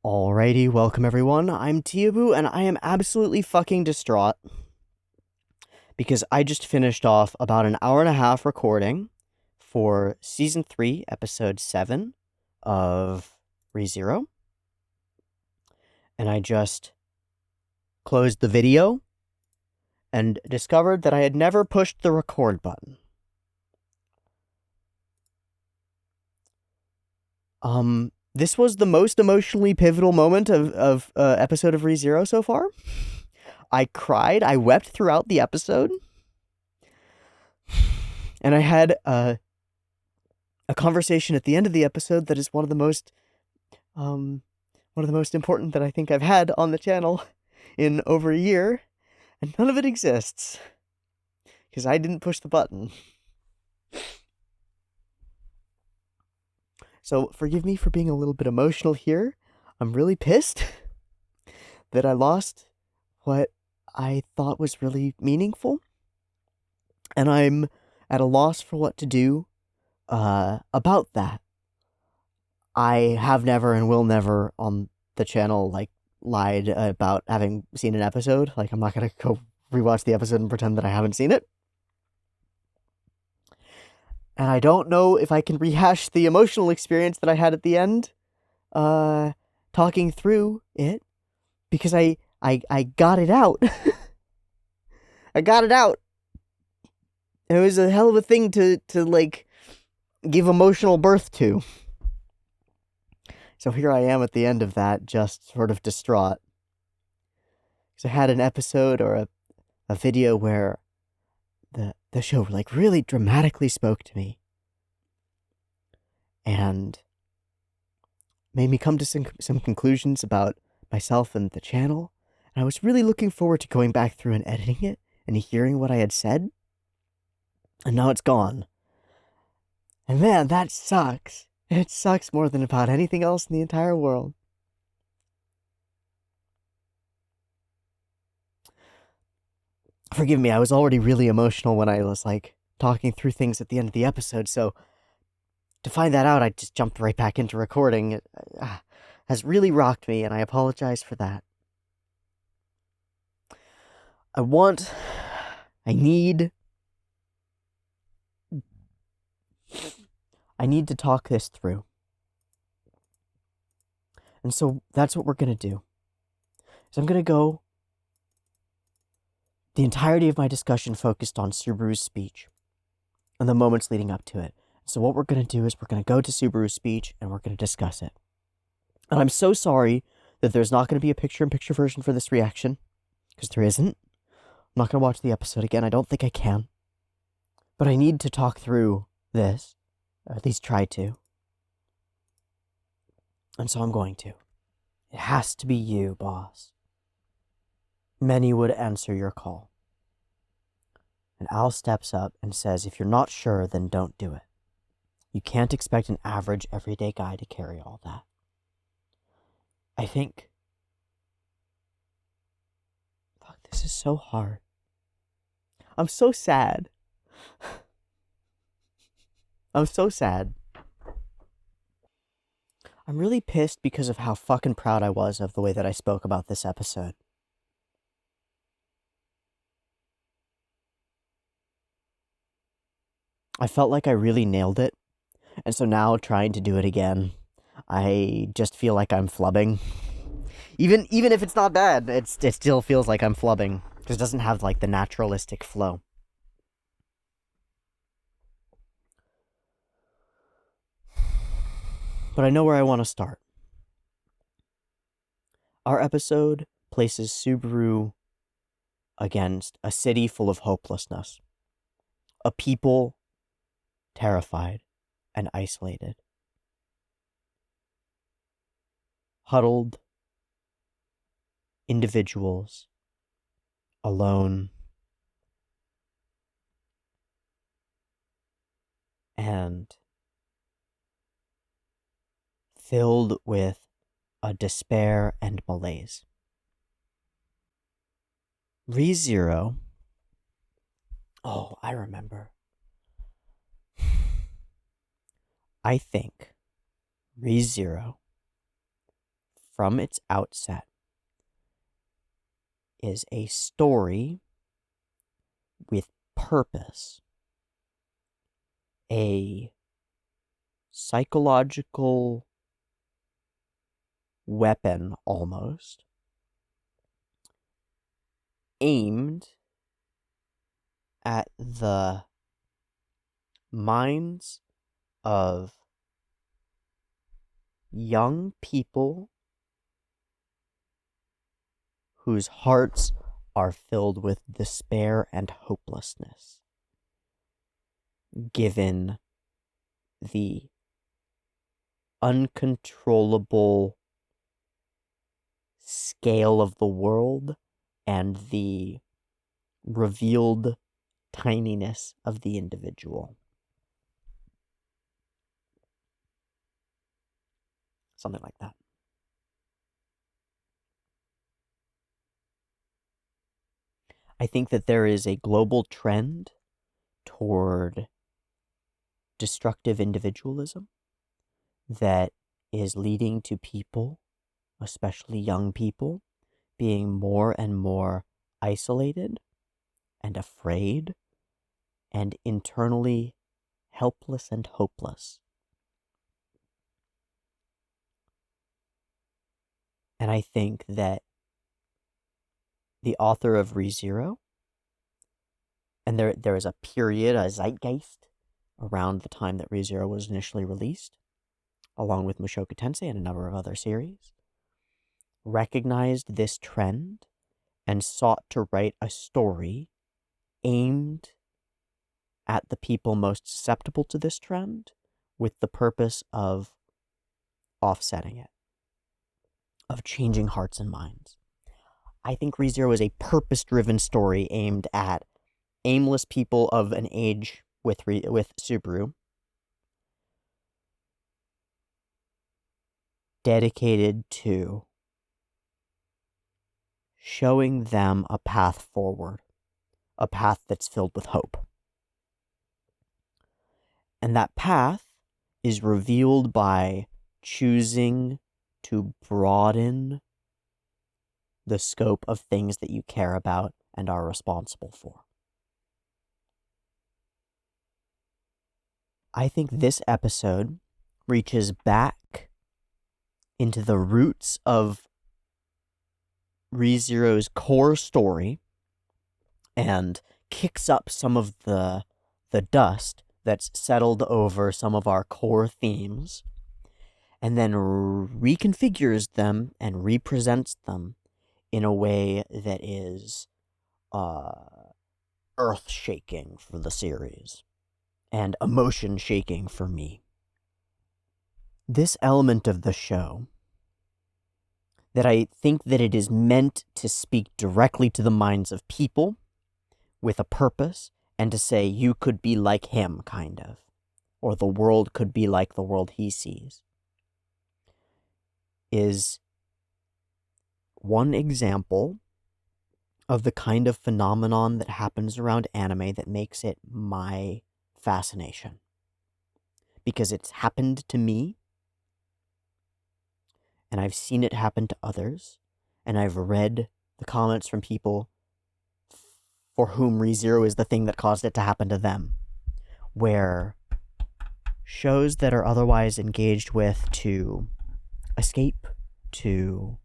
Alrighty, welcome everyone. I'm Teeaboo, and I am absolutely fucking distraught because I just finished off about an hour and a half recording for Season 3, Episode 7 of ReZero, and I just closed the video and discovered that I had never pushed the record button. This was the most emotionally pivotal moment of episode of ReZero so far. I cried. I wept throughout the episode. And I had a conversation at the end of the episode that is one of the most important that I think I've had on the channel in over a year, and none of it exists because I didn't push the button. So forgive me for being a little bit emotional here. I'm really pissed that I lost what I thought was really meaningful, and I'm at a loss for what to do about that. I have never and will never on the channel lied about having seen an episode. I'm not gonna go rewatch the episode and pretend that I haven't seen it. And I don't know if I can rehash the emotional experience that I had at the end, talking through it, because I got it out. I got it out. And it was a hell of a thing to give emotional birth to. So here I am at the end of that, just sort of distraught. Because I had an episode or a video where the show really dramatically spoke to me. And made me come to some conclusions about myself and the channel. And I was really looking forward to going back through and editing it and hearing what I had said. And now it's gone. And man, that sucks. It sucks more than about anything else in the entire world. Forgive me, I was already really emotional when I was talking through things at the end of the episode, so to find that out, I just jumped right back into recording. It has really rocked me, and I apologize for that. I need to talk this through. And so that's what we're going to do. So I'm going to go the entirety of my discussion focused on Subaru's speech and the moments leading up to it. So what we're going to do is we're going to go to Subaru's speech and we're going to discuss it. And I'm so sorry that there's not going to be a picture-in-picture version for this reaction, because there isn't. I'm not going to watch the episode again. I don't think I can. But I need to talk through this, or at least try to. And so I'm going to. It has to be you, boss. Many would answer your call. And Al steps up and says, if you're not sure, then don't do it. You can't expect an average, everyday guy to carry all that. I think... Fuck, this is so hard. I'm so sad. I'm so sad. I'm really pissed because of how fucking proud I was of the way that I spoke about this episode. I felt like I really nailed it. And so now trying to do it again, I just feel like I'm flubbing. Even if it's not bad, it still feels like I'm flubbing. Because it doesn't have the naturalistic flow. But I know where I want to start. Our episode places Subaru against a city full of hopelessness. A people terrified and isolated. Huddled individuals, alone, and filled with a despair and malaise. ReZero. Oh, I remember. I think ReZero from its outset, is a story with purpose, a psychological weapon almost, aimed at the minds of young people whose hearts are filled with despair and hopelessness, given the uncontrollable scale of the world and the revealed tininess of the individual. Something like that. I think that there is a global trend toward destructive individualism that is leading to people, especially young people, being more and more isolated and afraid and internally helpless and hopeless. And I think that the author of ReZero, and there is a period, a zeitgeist, around the time that ReZero was initially released, along with Mushoku Tensei and a number of other series, recognized this trend and sought to write a story aimed at the people most susceptible to this trend with the purpose of offsetting it, of changing hearts and minds. I think ReZero is a purpose-driven story aimed at aimless people of an age with Subaru, dedicated to showing them a path forward, a path that's filled with hope. And that path is revealed by choosing to broaden the scope of things that you care about and are responsible for. I think this episode reaches back into the roots of ReZero's core story and kicks up some of the dust that's settled over some of our core themes, and then reconfigures them and represents them in a way that is earth-shaking for the series and emotion-shaking for me. This element of the show, that I think that it is meant to speak directly to the minds of people with a purpose, and to say you could be like him, kind of, or the world could be like the world he sees, is one example of the kind of phenomenon that happens around anime that makes it my fascination. Because it's happened to me, and I've seen it happen to others, and I've read the comments from people for whom ReZero is the thing that caused it to happen to them, where shows that are otherwise engaged with to escape, to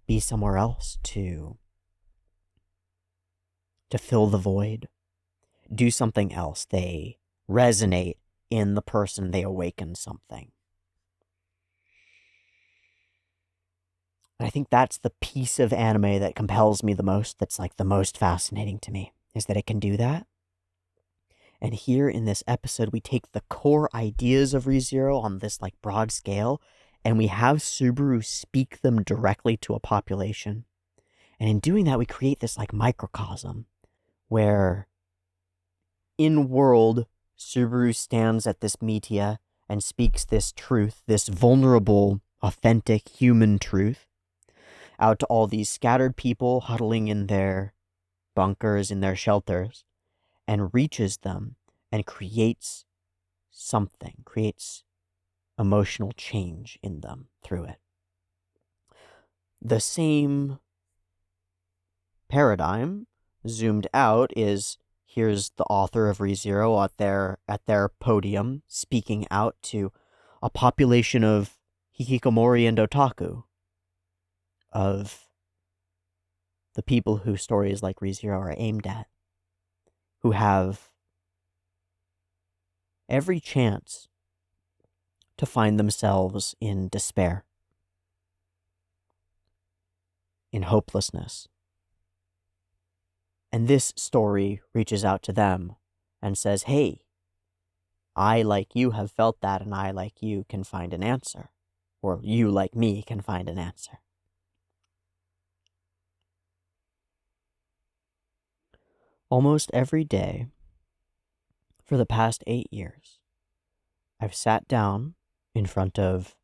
be somewhere else, to fill the void, do something else. They resonate in the person, they awaken something. And I think that's the piece of anime that compels me the most, that's like the most fascinating to me, is that it can do that. And here in this episode, we take the core ideas of ReZero on this like broad scale, and we have Subaru speak them directly to a population. And in doing that, we create this like microcosm where in world, Subaru stands at this media and speaks this truth, this vulnerable, authentic human truth, out to all these scattered people huddling in their bunkers, in their shelters, and reaches them and creates something, creates emotional change in them through it. The same paradigm, zoomed out, is here's the author of ReZero at their podium speaking out to a population of hikikomori and otaku, of the people who stories like ReZero are aimed at, who have every chance to find themselves in despair, in hopelessness. And this story reaches out to them and says, hey, I, like you, have felt that, and I, like you, can find an answer. Or you, like me, can find an answer. Almost every day for the past 8 years, I've sat down in front of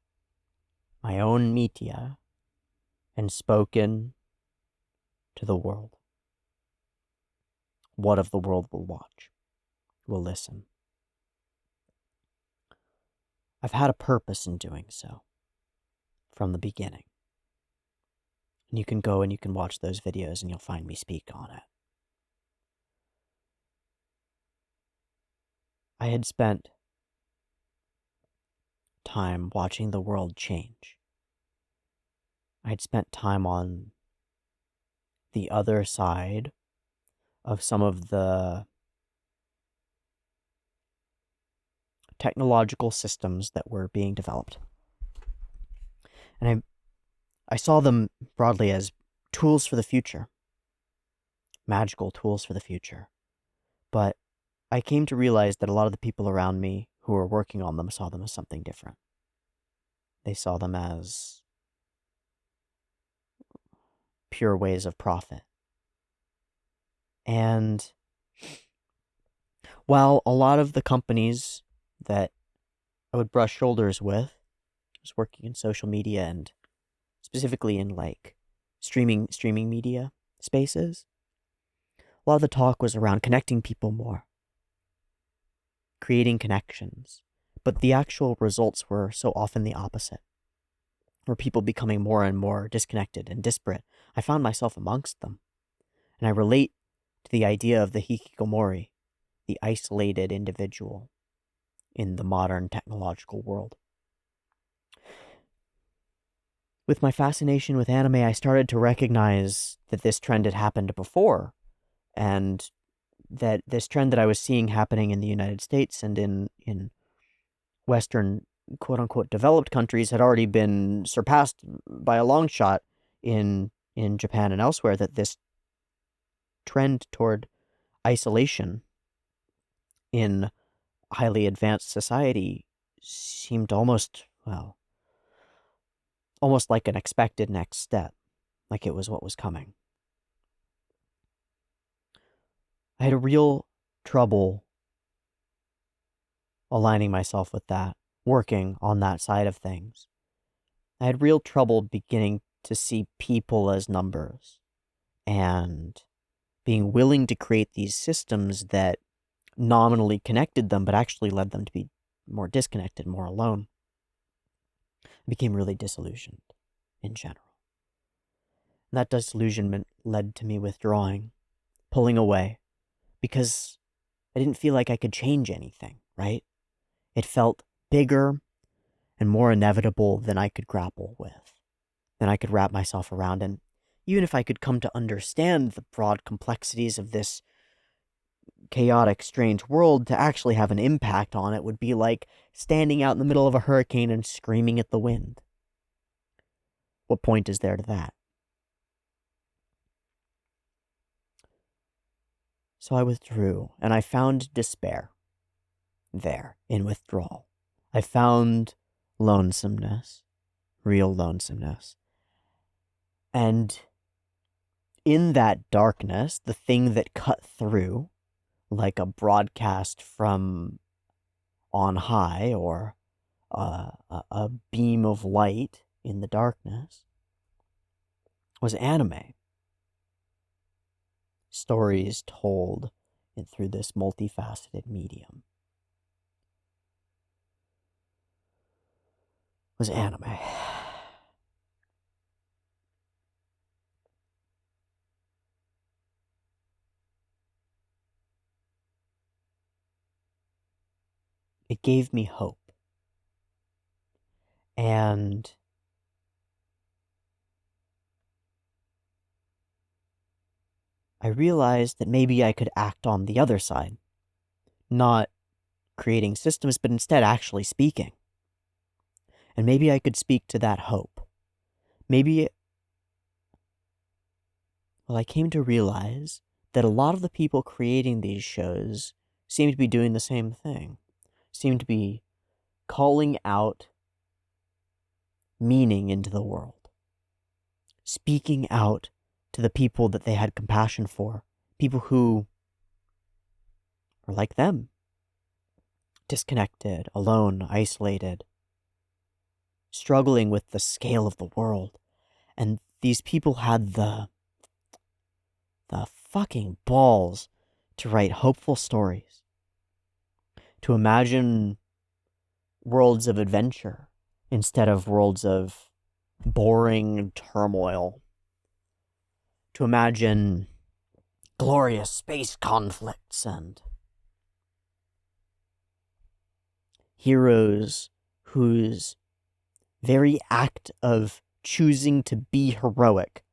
my own media and spoken to the world. What of the world will watch, will listen. I've had a purpose in doing so from the beginning. And you can go and you can watch those videos and you'll find me speak on it. I had spent time watching the world change. I had spent time on the other side of some of the technological systems that were being developed. And I saw them broadly as tools for the future, magical tools for the future. But I came to realize that a lot of the people around me who were working on them saw them as something different. They saw them as pure ways of profit. And while a lot of the companies that I would brush shoulders with, I was working in social media and specifically in like streaming media spaces, a lot of the talk was around connecting people more, creating connections. But the actual results were so often the opposite, were people becoming more and more disconnected and disparate. I found myself amongst them. And I relate to the idea of the hikikomori, the isolated individual in the modern technological world. With my fascination with anime, I started to recognize that this trend had happened before, and that this trend that I was seeing happening in the United States and in Western, quote-unquote, developed countries had already been surpassed by a long shot in Japan and elsewhere, that this trend toward isolation in highly advanced society seemed almost like an expected next step, like it was what was coming. I had a real trouble aligning myself with that, working on that side of things. I had real trouble beginning to see people as numbers and being willing to create these systems that nominally connected them, but actually led them to be more disconnected, more alone. I became really disillusioned in general. And that disillusionment led to me withdrawing, pulling away, because I didn't feel like I could change anything, right? It felt bigger and more inevitable than I could grapple with, than I could wrap myself around. And even if I could come to understand the broad complexities of this chaotic, strange world, to actually have an impact on it would be like standing out in the middle of a hurricane and screaming at the wind. What point is there to that? So I withdrew, and I found despair there in withdrawal. I found lonesomeness, real lonesomeness. And in that darkness, the thing that cut through, like a broadcast from on high or a beam of light in the darkness, was anime. Stories told through this multifaceted medium was anime. it gave me hope. And I realized that maybe I could act on the other side, not creating systems, but instead actually speaking. And maybe I could speak to that hope. I came to realize that a lot of the people creating these shows seem to be doing the same thing, seem to be calling out meaning into the world, speaking out to the people that they had compassion for, people who are like them, disconnected, alone, isolated, struggling with the scale of the world. And these people had the fucking balls to write hopeful stories, to imagine worlds of adventure instead of worlds of boring turmoil, to imagine glorious space conflicts and heroes whose very act of choosing to be heroic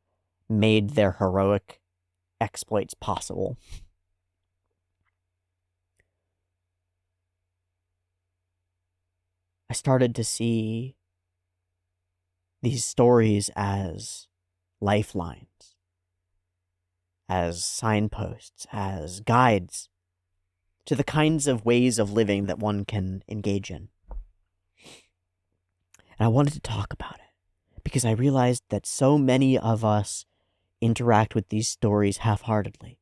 made their heroic exploits possible. I started to see these stories as lifelines, as signposts, as guides to the kinds of ways of living that one can engage in. And I wanted to talk about it because I realized that so many of us interact with these stories half-heartedly,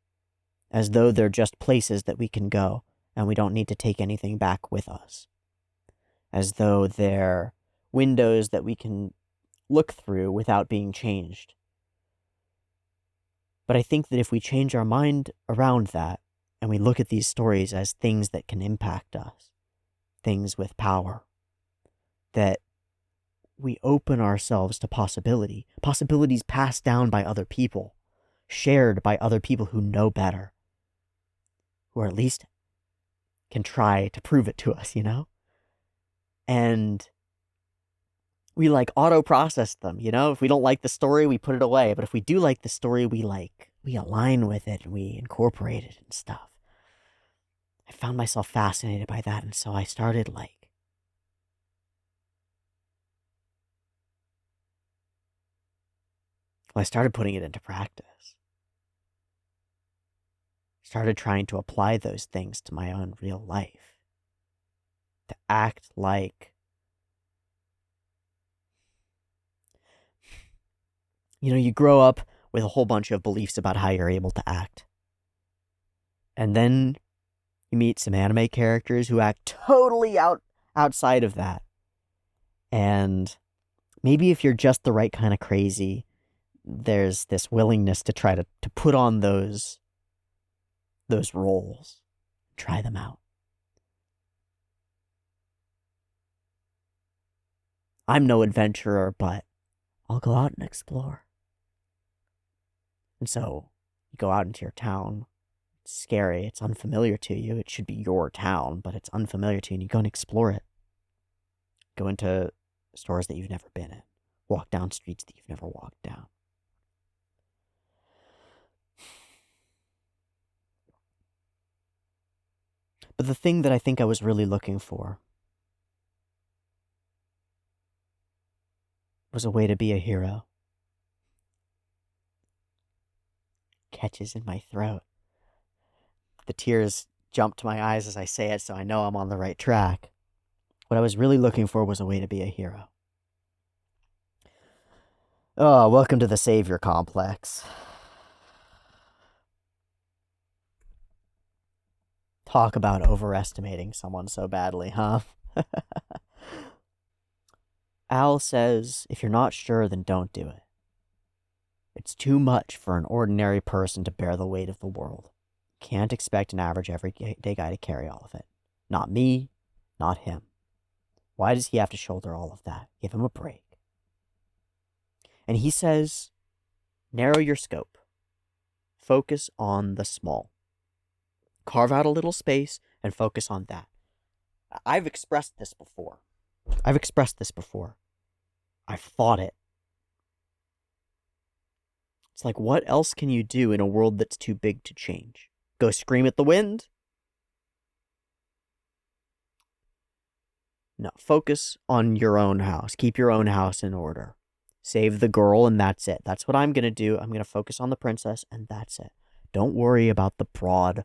as though they're just places that we can go and we don't need to take anything back with us, as though they're windows that we can look through without being changed. But I think that if we change our mind around that, and we look at these stories as things that can impact us, things with power, that we open ourselves to possibilities passed down by other people, shared by other people who know better, who at least can try to prove it to us, And we auto-process them, If we don't like the story, we put it away. But if we do like the story, we align with it and we incorporate it and stuff. I found myself fascinated by that, and so I started I started putting it into practice. Started trying to apply those things to my own real life. To act like, you grow up with a whole bunch of beliefs about how you're able to act. And then you meet some anime characters who act totally outside of that. And maybe if you're just the right kind of crazy, there's this willingness to try to put on those roles, try them out. I'm no adventurer, but I'll go out and explore. And so you go out into your town. It's scary. It's unfamiliar to you. It should be your town, but it's unfamiliar to you, and you go and explore it. Go into stores that you've never been in. Walk down streets that you've never walked down. But the thing that I think I was really looking for was a way to be a hero. Catches in my throat. The tears jump to my eyes as I say it, so I know I'm on the right track. What I was really looking for was a way to be a hero. Oh, welcome to the savior complex. Talk about overestimating someone so badly, huh? Al says, if you're not sure, then don't do it. It's too much for an ordinary person to bear the weight of the world. Can't expect an average everyday guy to carry all of it. Not me, not him. Why does he have to shoulder all of that? Give him a break. And he says, narrow your scope. Focus on the small. Carve out a little space and focus on that. I've expressed this before. I've thought it. It's like, what else can you do in a world that's too big to change? Go scream at the wind? No, focus on your own house. Keep your own house in order. Save the girl, and that's it. That's what I'm going to do. I'm going to focus on the princess, and that's it. Don't worry about the broad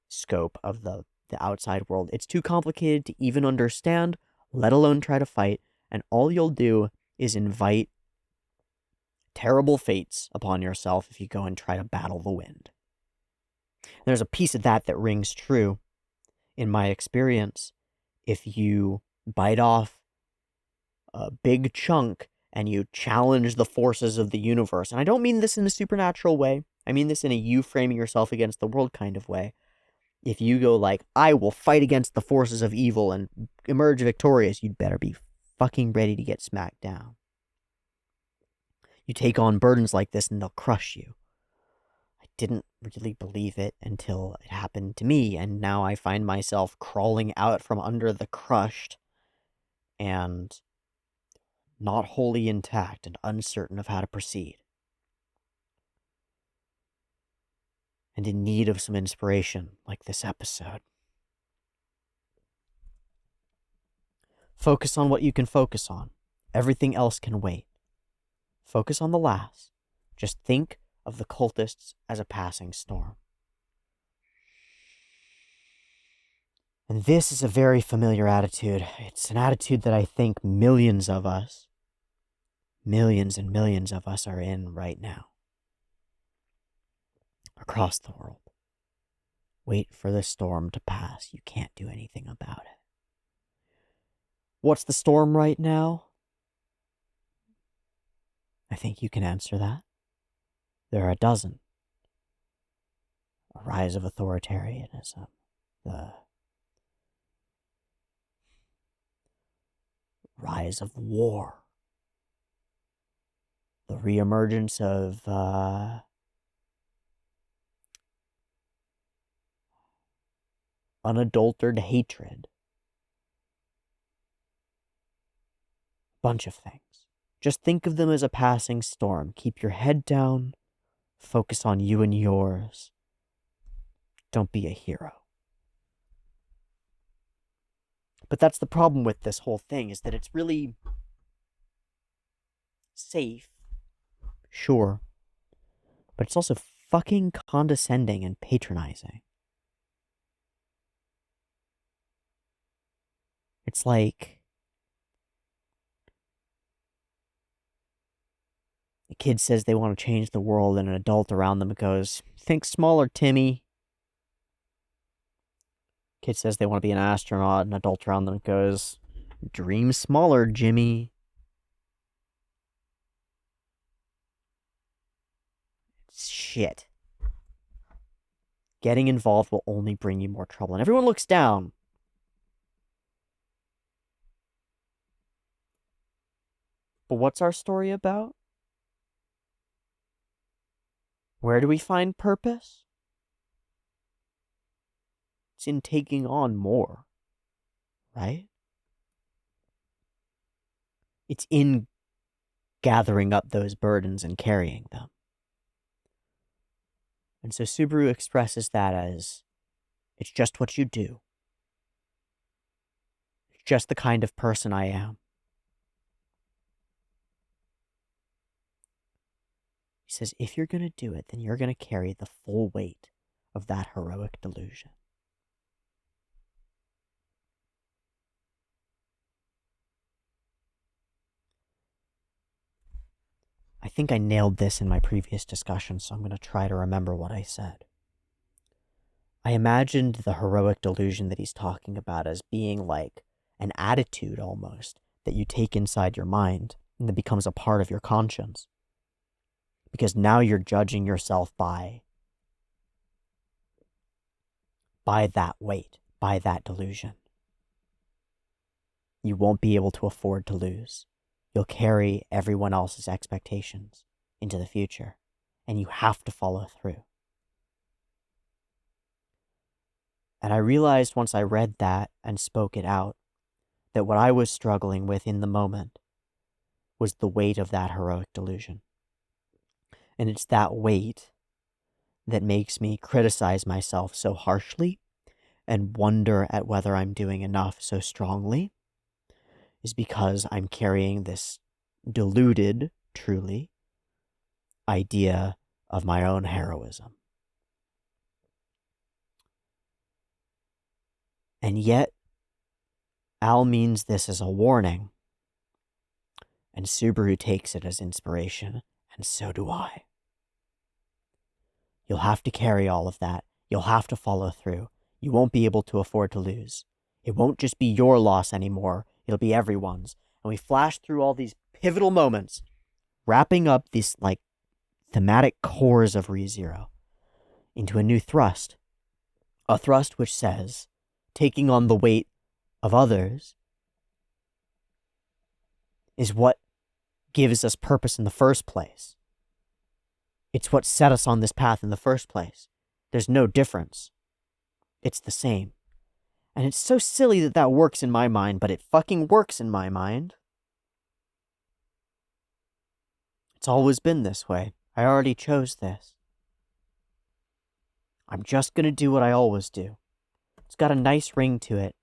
scope of the outside world. It's too complicated to even understand, let alone try to fight, and all you'll do is invite terrible fates upon yourself if you go and try to battle the wind. There's a piece of that rings true in my experience. If you bite off a big chunk and you challenge the forces of the universe, and I don't mean this in a supernatural way, I mean this in a you framing yourself against the world kind of way. If you go like, I will fight against the forces of evil and emerge victorious, you'd better be fucking ready to get smacked down. You take on burdens like this and they'll crush you. I didn't really believe it until it happened to me, and now I find myself crawling out from under the crushed and not wholly intact and uncertain of how to proceed. And in need of some inspiration, like this episode. Focus on what you can focus on. Everything else can wait. Focus on the last. Just think of the cultists as a passing storm. And this is a very familiar attitude. It's an attitude that I think millions and millions of us are in right now. Across the world. Wait for the storm to pass. You can't do anything about it. What's the storm right now? I think you can answer that. There are a dozen. A rise of authoritarianism. The rise of war. The reemergence of unadulterated hatred. Bunch of things. Just think of them as a passing storm. Keep your head down. Focus on you and yours. Don't be a hero. But that's the problem with this whole thing, is that it's really safe. Sure. But it's also fucking condescending and patronizing. It's like a kid says they want to change the world, and an adult around them goes, think smaller, Timmy. Kid says they want to be an astronaut, and an adult around them goes, dream smaller, Jimmy. Shit. Getting involved will only bring you more trouble, and everyone looks down. But what's our story about? Where do we find purpose? It's in taking on more, right? It's in gathering up those burdens and carrying them. And so Subaru expresses that as, it's just what you do. It's just the kind of person I am. He says, if you're going to do it, then you're going to carry the full weight of that heroic delusion. I think I nailed this in my previous discussion, so I'm going to try to remember what I said. I imagined the heroic delusion that he's talking about as being like an attitude almost that you take inside your mind and that becomes a part of your conscience. Because now you're judging yourself by that weight, by that delusion. You won't be able to afford to lose. You'll carry everyone else's expectations into the future, and you have to follow through. And I realized once I read that and spoke it out, that what I was struggling with in the moment was the weight of that heroic delusion. And it's that weight that makes me criticize myself so harshly and wonder at whether I'm doing enough so strongly, is because I'm carrying this deluded, truly, idea of my own heroism. And yet, Al means this as a warning, and Subaru takes it as inspiration, and so do I. You'll have to carry all of that. You'll have to follow through. You won't be able to afford to lose. It won't just be your loss anymore. It'll be everyone's. And we flash through all these pivotal moments, wrapping up these, thematic cores of ReZero into a new thrust. A thrust which says, taking on the weight of others is what gives us purpose in the first place. It's what set us on this path in the first place. There's no difference. It's the same. And it's so silly that that works in my mind, but it fucking works in my mind. It's always been this way. I already chose this. I'm just gonna do what I always do. It's got a nice ring to it.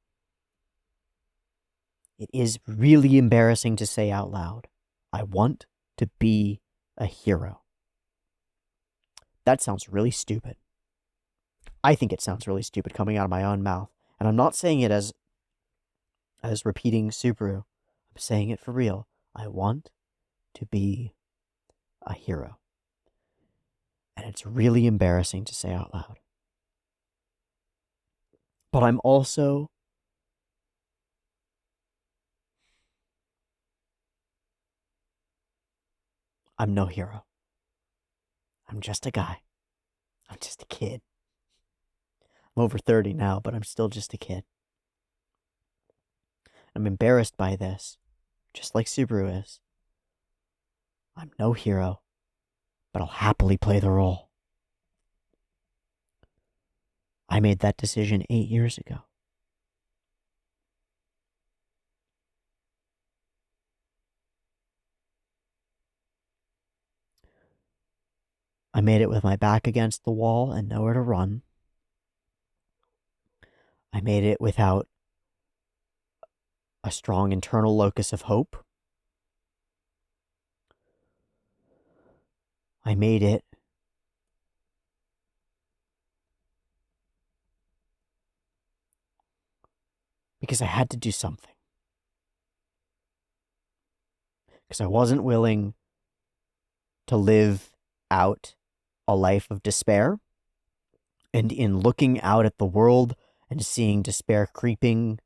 It is really embarrassing to say out loud. I want to be a hero. That sounds really stupid. I think it sounds really stupid coming out of my own mouth. And I'm not saying it as repeating Subaru. I'm saying it for real. I want to be a hero. And it's really embarrassing to say out loud. But I'm no hero. I'm just a guy. I'm just a kid. I'm over 30 now, but I'm still just a kid. I'm embarrassed by this, just like Subaru is. I'm no hero, but I'll happily play the role. I made that decision 8 years ago. I made it with my back against the wall and nowhere to run. I made it without a strong internal locus of hope. I made it because I had to do something. Because I wasn't willing to live out a life of despair. And in looking out at the world and seeing despair creeping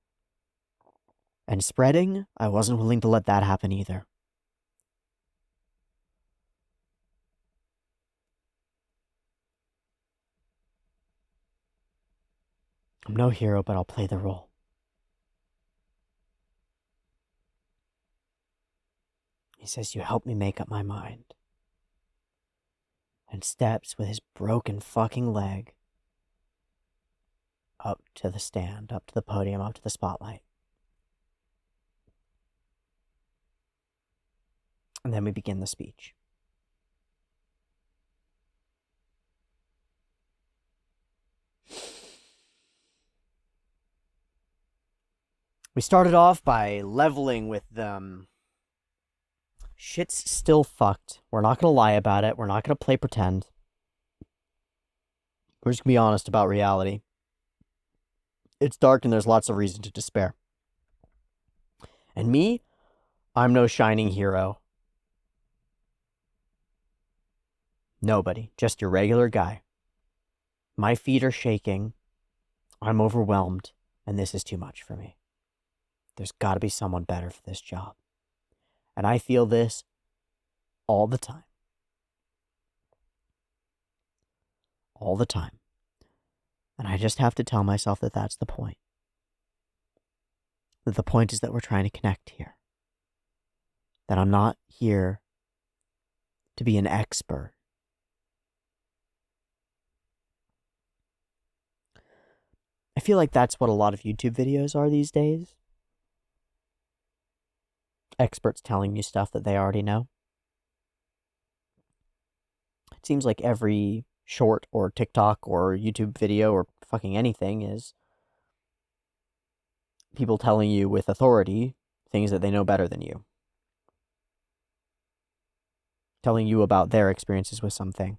and spreading, I wasn't willing to let that happen either. I'm no hero, but I'll play the role. He says, you help me make up my mind. And steps with his broken fucking leg up to the stand, up to the podium, up to the spotlight. And then we begin the speech. We started off by leveling with them. Shit's still fucked. We're not going to lie about it. We're not going to play pretend. We're just going to be honest about reality. It's dark and there's lots of reason to despair. And me, I'm no shining hero. Nobody. Just your regular guy. My feet are shaking. I'm overwhelmed. And this is too much for me. There's got to be someone better for this job. And I feel this all the time. All the time. And I just have to tell myself that that's the point. That the point is that we're trying to connect here. That I'm not here to be an expert. I feel like that's what a lot of YouTube videos are these days. Experts telling you stuff that they already know. It seems like every short or TikTok or YouTube video or fucking anything is people telling you with authority things that they know better than you. Telling you about their experiences with something.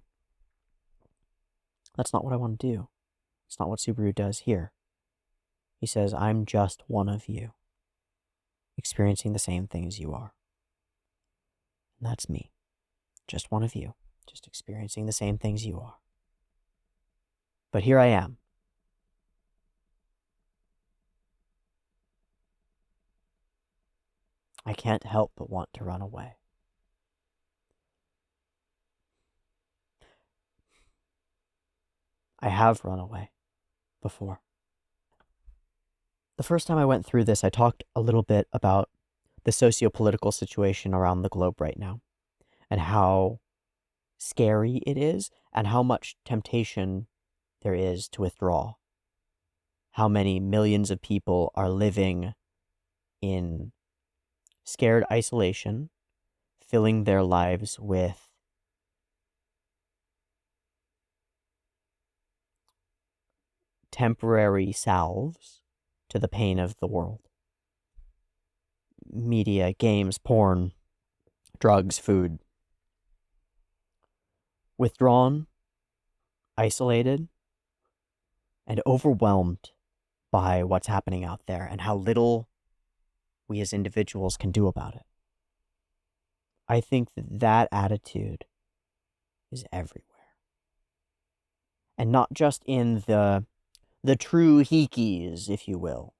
That's not what I want to do. It's not what Subaru does here. He says, I'm just one of you, experiencing the same things you are. And that's me. Just one of you, just experiencing the same things you are. But here I am. I can't help but want to run away. I have run away before. The first time I went through this, I talked a little bit about the socio-political situation around the globe right now and how scary it is and how much temptation there is to withdraw. How many millions of people are living in scared isolation, filling their lives with temporary salves to the pain of the world. Media, games, porn, drugs, food. Withdrawn, isolated, and overwhelmed by what's happening out there and how little we as individuals can do about it. I think that attitude is everywhere. And not just in the true hikis, if you will.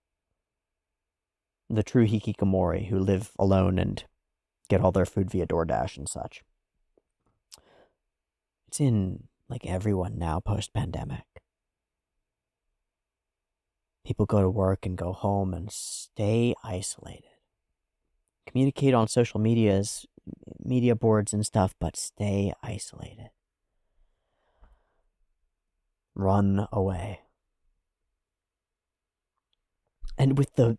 The true hikikomori who live alone and get all their food via DoorDash and such. It's in, like, everyone now post-pandemic. People go to work and go home and stay isolated. Communicate on social medias, media boards and stuff, but stay isolated. Run away. And with the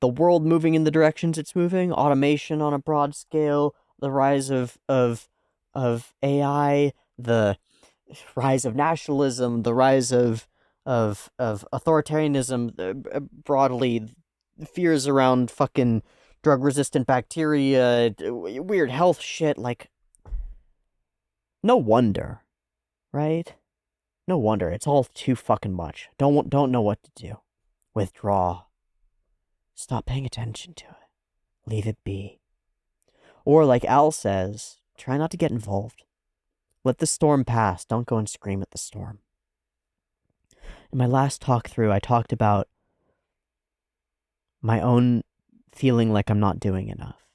world moving in the directions it's moving, automation on a broad scale, the rise of AI, the rise of nationalism, the rise of authoritarianism, broadly, fears around fucking drug-resistant bacteria, weird health shit, like, no wonder, right? No wonder, it's all too fucking much. Don't know what to do. Withdraw. Stop paying attention to it. Leave it be. Or, like Al says, try not to get involved. Let the storm pass. Don't go and scream at the storm. In my last talk through, I talked about my own feeling like I'm not doing enough.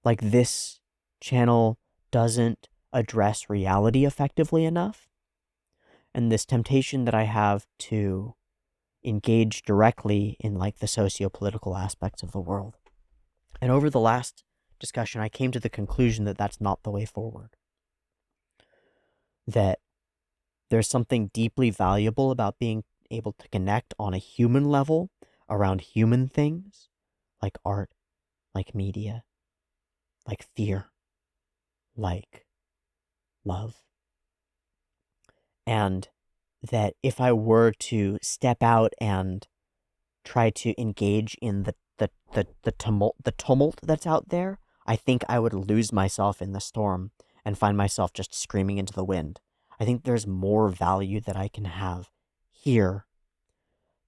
Like this channel doesn't address reality effectively enough. And this temptation that I have to engage directly in, like, the socio-political aspects of the world. And over the last discussion, I came to the conclusion that that's not the way forward. That there's something deeply valuable about being able to connect on a human level around human things, like art, like media, like fear, like love. And that if I were to step out and try to engage in the tumult that's out there, I think I would lose myself in the storm and find myself just screaming into the wind. I think there's more value that I can have here,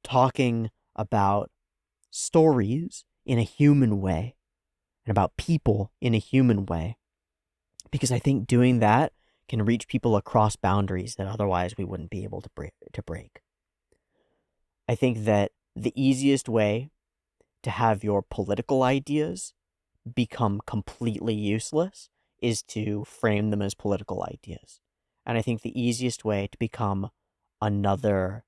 talking about stories in a human way and about people in a human way, because I think doing that can reach people across boundaries that otherwise we wouldn't be able to break. I think that the easiest way to have your political ideas become completely useless is to frame them as political ideas. And I think the easiest way to become another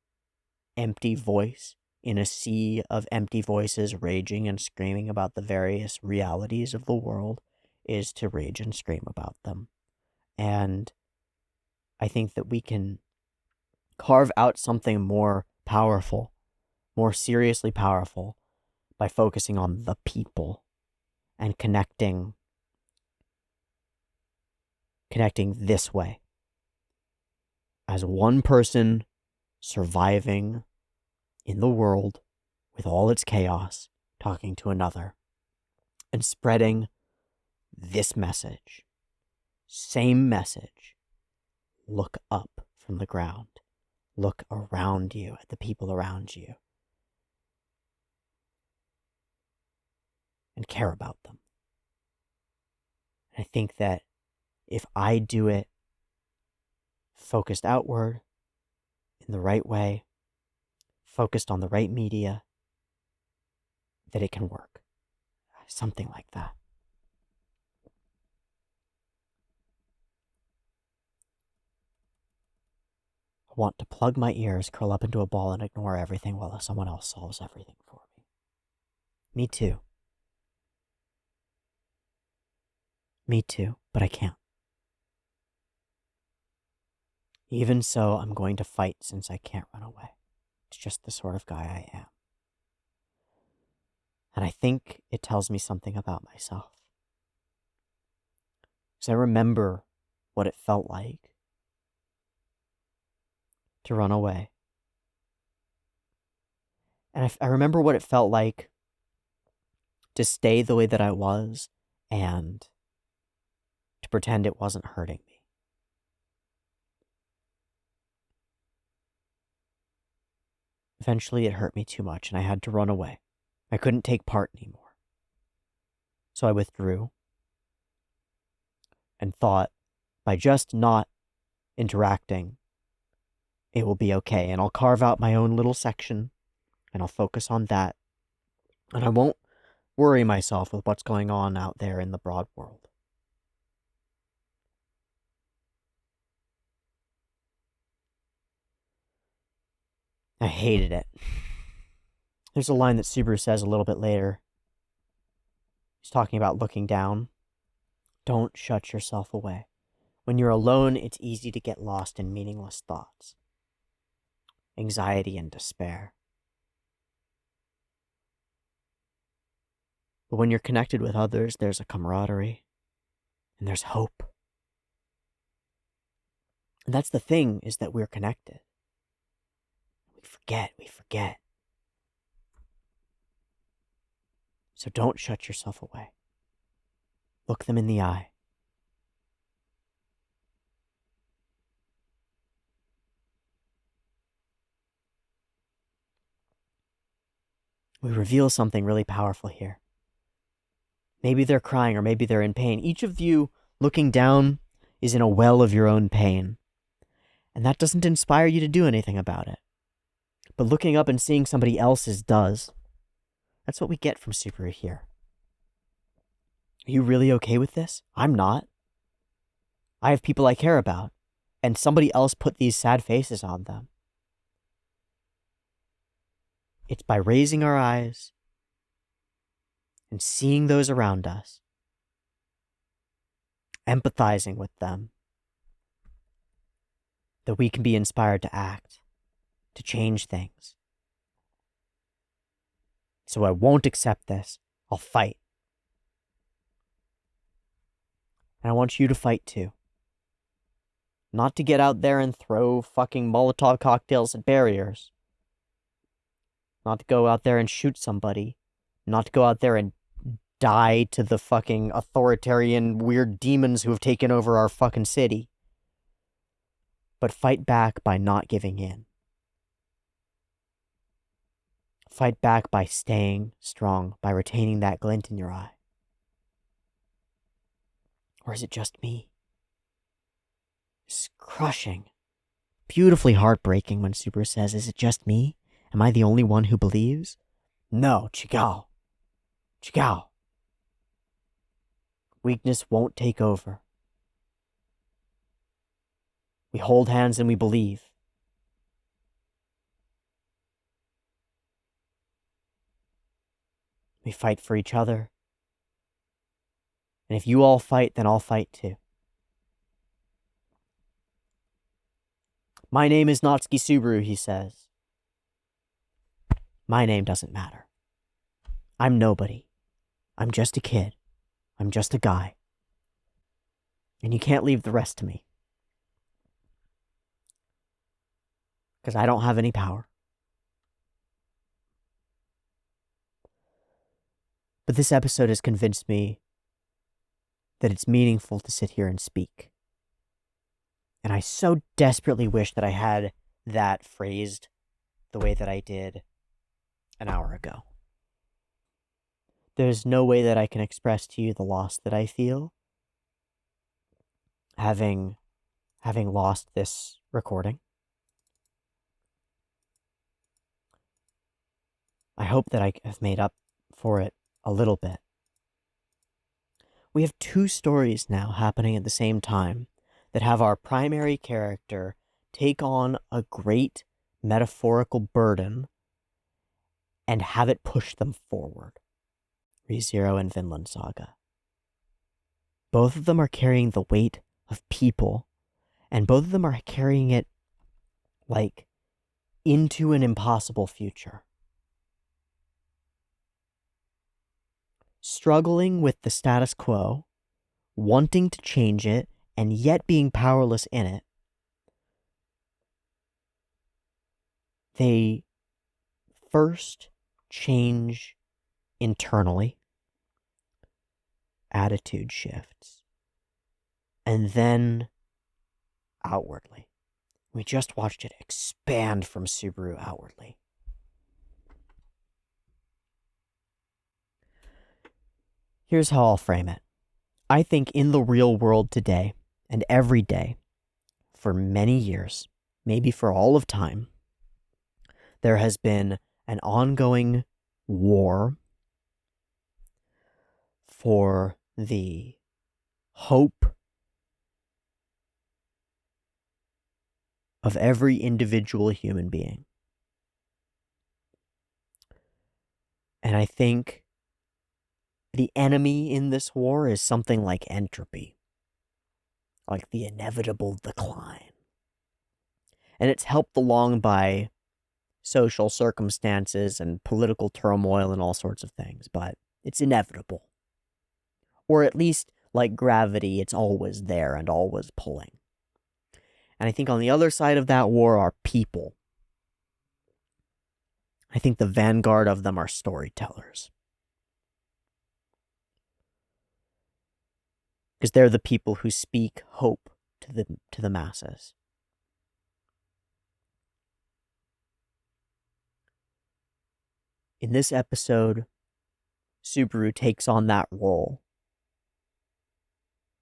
empty voice in a sea of empty voices raging and screaming about the various realities of the world is to rage and scream about them. And I think that we can carve out something more powerful, more seriously powerful, by focusing on the people and connecting this way. As one person surviving in the world with all its chaos, talking to another, and spreading this message. Same message. Look up from the ground. Look around you at the people around you. And care about them. And I think that if I do it focused outward, in the right way, focused on the right media, that it can work. Something like that. I want to plug my ears, curl up into a ball, and ignore everything while someone else solves everything for me. Me too. Me too, but I can't. Even so, I'm going to fight since I can't run away. It's just the sort of guy I am. And I think it tells me something about myself. Because I remember what it felt like to run away. And I remember what it felt like to stay the way that I was and to pretend it wasn't hurting me. Eventually, it hurt me too much, and I had to run away. I couldn't take part anymore. So I withdrew and thought, by just not interacting, it will be okay. And I'll carve out my own little section, and I'll focus on that. And I won't worry myself with what's going on out there in the broad world. I hated it. There's a line that Subaru says a little bit later. He's talking about looking down. Don't shut yourself away. When you're alone, it's easy to get lost in meaningless thoughts, anxiety, and despair. But when you're connected with others, there's a camaraderie, and there's hope. And that's the thing, is that we're connected. We forget. So don't shut yourself away. Look them in the eye. We reveal something really powerful here. Maybe they're crying or maybe they're in pain. Each of you looking down is in a well of your own pain. And that doesn't inspire you to do anything about it. But looking up and seeing somebody else's does. That's what we get from Subaru here. Are you really okay with this? I'm not. I have people I care about, and somebody else put these sad faces on them. It's by raising our eyes and seeing those around us, empathizing with them, that we can be inspired to act, to change things. So I won't accept this. I'll fight. And I want you to fight too. Not to get out there and throw fucking Molotov cocktails at barriers. Not to go out there and shoot somebody. Not to go out there and die to the fucking authoritarian weird demons who have taken over our fucking city. But fight back by not giving in. Fight back by staying strong, by retaining that glint in your eye. Or is it just me? It's crushing. Beautifully heartbreaking when Subaru says, is it just me? Am I the only one who believes? No, Chigao. Chigao. Weakness won't take over. We hold hands and we believe. We fight for each other. And if you all fight, then I'll fight too. My name is Natsuki Subaru, he says. My name doesn't matter. I'm nobody. I'm just a kid. I'm just a guy. And you can't leave the rest to me. Because I don't have any power. But this episode has convinced me that it's meaningful to sit here and speak. And I so desperately wish that I had that phrased the way that I did an hour ago. There's no way that I can express to you the loss that I feel having lost this recording. I hope that I have made up for it a little bit. We have two stories now happening at the same time that have our primary character take on a great metaphorical burden and have it push them forward. ReZero and Vinland Saga. Both of them are carrying the weight of people, and both of them are carrying it like into an impossible future. Struggling with the status quo, wanting to change it, and yet being powerless in it. They first change internally, attitude shifts, and then outwardly. We just watched it expand from Subaru outwardly. Here's how I'll frame it. I think in the real world today, and every day, for many years, maybe for all of time, there has been an ongoing war for the hope of every individual human being. And I think the enemy in this war is something like entropy, like the inevitable decline. And it's helped along by social circumstances and political turmoil and all sorts of things, but it's inevitable. Or at least, like gravity, it's always there and always pulling. And I think on the other side of that war are people. I think the vanguard of them are storytellers. Because they're the people who speak hope to the masses. In this episode, Subaru takes on that role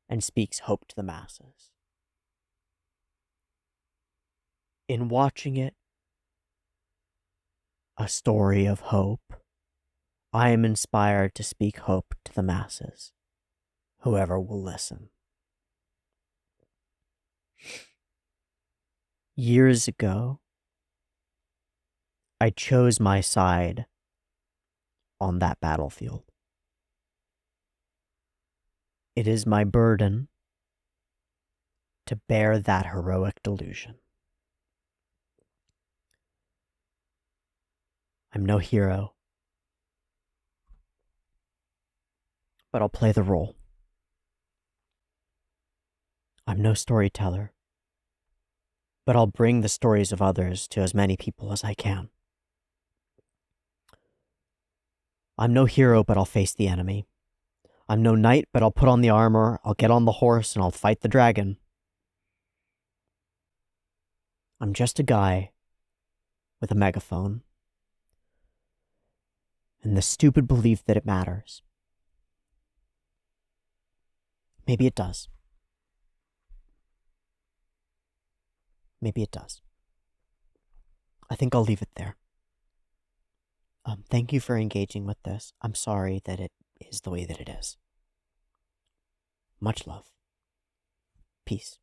and speaks hope to the masses. In watching it, a story of hope, I am inspired to speak hope to the masses, whoever will listen. Years ago, I chose my side on that battlefield. It is my burden to bear that heroic delusion. I'm no hero, but I'll play the role. I'm no storyteller, but I'll bring the stories of others to as many people as I can. I'm no hero, but I'll face the enemy. I'm no knight, but I'll put on the armor, I'll get on the horse, and I'll fight the dragon. I'm just a guy with a megaphone and the stupid belief that it matters. Maybe it does. Maybe it does. I think I'll leave it there. Thank you for engaging with this. I'm sorry that it is the way that it is. Much love. Peace.